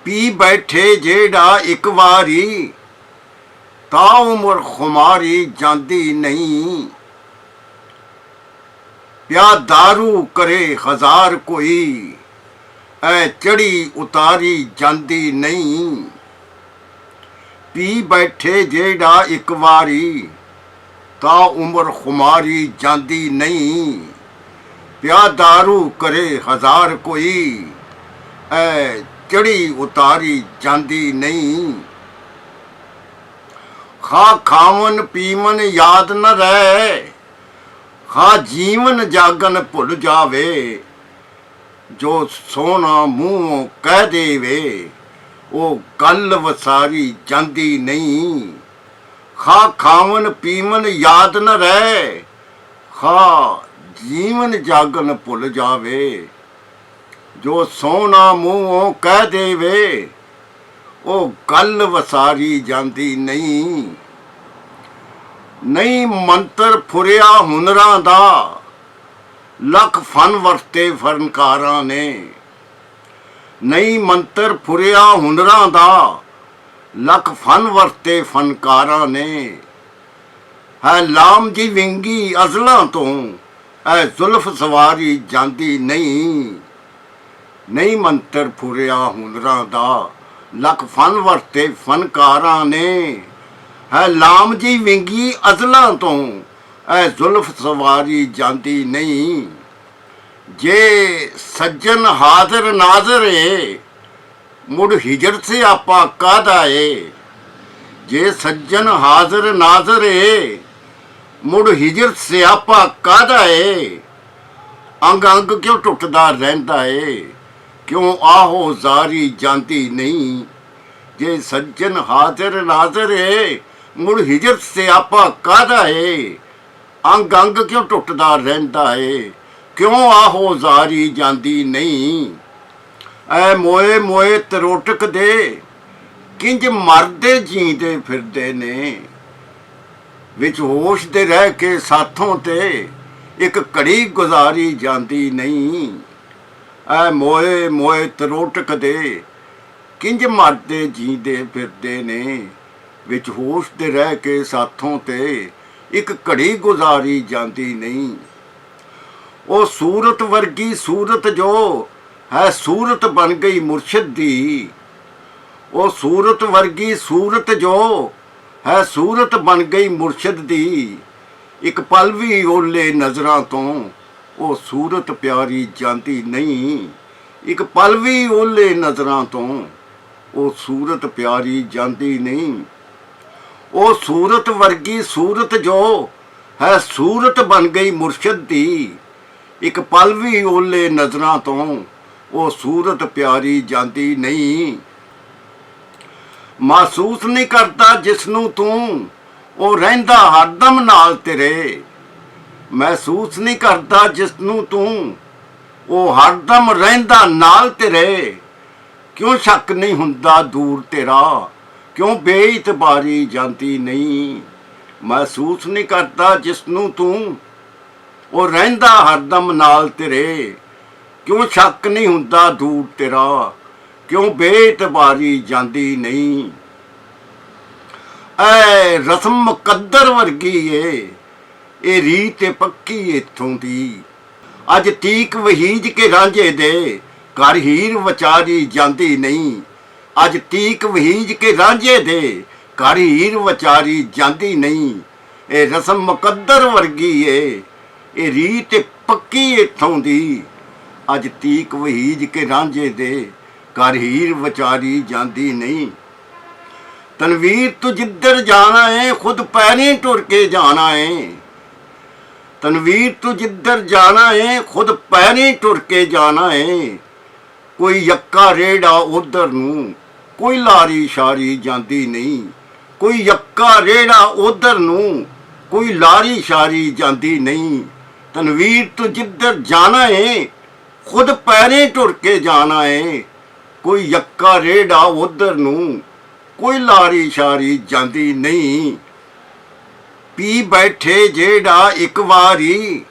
P बैठे जेड़ा एक वारी ता उम्र खुमारी जांदी नहीं। प्या दारू करे हजार कोई ऐ चढ़ी उतारी जांदी नहीं। पी बैठे जेड़ा एक वारी ता उम्र खुमारी जांदी नहीं। प्या दारू करे हजार कोई ऐ चढ़ी उतारी जांदी नहीं। खा खावन पीवन याद न रहे खा जीवन जागन भुल जावे। जो सोना मुँह कह देवे वो गल वसारी जांदी नहीं। खा खावन पीवन याद न रहे खा जीवन जागन भुल जावे। जो सोना मुँह कह देवे वो गल वसारी जांदी नहीं। नहीं मंत्र फुरिया हुनरां दा लख फन वरते फनकारां ने। नहीं मंत्र फुरिया हुनरां दा लख फन वरते फनकारां ने। है लाम जी विंगी अज़लां तो ऐ जुल्फ सवारी जांदी नहीं। नहीं मंत्र फुरिया हुनरां दा लख फन वरते फनकारां ने। है लाम जी विंगी अज़लां तो ऐ जुल्फ सवारी जांदी नहीं। जे सज्जन हाज़र नाज़र है मुड़ हिजर से आपा कादा है। जे सज्जन हाज़र नाज़र है मुड़ हिजर से आपा कादा है। अंग अंग क्यों टुटदा रहिंदा है क्यों आहो जारी जांदी नहीं। जे सज्जन हाज़र नाज़र है मुड़ हिजर से आपा कादा है। अंग अंग क्यों टुटदा रहिंदा है क्यों आहो जारी जांदी नहीं। ऐ मोए मोए तरोटक दे किंज मरदे जींदे फिरदे ने। विच होश दे रह के साथों ते एक घड़ी गुजारी जांदी नहीं। ऐ मोए मोए तरोटक दे किंज मरदे जींदे फिरदे ने। विच होश दे रह के साथों ते एक घड़ी गुजारी जांदी नहीं। ओ सूरत वर्गी सूरत जो है सूरत बन गई मुर्शिद दी। ओ सूरत वर्गी सूरत जो है सूरत बन गई मुर्शिद दी। एक पल भी ओले नज़रां तो वो सूरत प्यारी जांदी नहीं। एक पल भी ओले नज़रां तो वो सूरत प्यारी जांदी नहीं। ओ सूरत वर्गी सूरत जो है सूरत बन गई मुर्शिद दी। एक पल भी ओले नज़रां तो वो सूरत प्यारी जांदी नहीं। महसूस नहीं करता जिसनू तू वो रहिंदा हरदम नाल तेरे। महसूस नहीं करता जिसनू तू वो हरदम रहिंदा नाल तेरे। क्यों शक नहीं हुंदा दूर तेरा क्यों बेइतबारी जांदी नहीं। महसूस नहीं करता जिसनू तू वो रहिंदा हरदम नाल तेरे। क्यों शक नहीं हुंदा दूर तेरा क्यों बेइतबारी जांदी नहीं। ऐ रस्म मुकद्दर वर्गी है ये रीत पक्की इत्थों दी। अज तीक वहीज के रांझे दे घर हीर वचारी जांदी नहीं। अज तीक वहीज के रांझे दे घर हीर वचारी जांदी नहीं। ये रस्म मुकद्दर वर्गी है ये रीत पक्की इत्थों दी। अज तीक वहीज के रांझे दे घर हीर वचारी जांदी नहीं। तनवीर तू जिधर जाना है खुद पैरी टुर के जाना है। तनवीर तू जिधर जाना है खुद पैरी टुर के जाना है। कोई यक्का रेड़ा उधर नू कोई लारी शारी जांदी नहीं। कोई यक्का रेड़ा उधर नू कोई लारी शारी जांदी नहीं। तनवीर तू जिधर जाना है खुद पैरे टुर के जाना है। कोई यक्का रेड़ा उधर नू कोई लारी शारी जांदी नहीं। पी बैठे जेड़ा एक वारी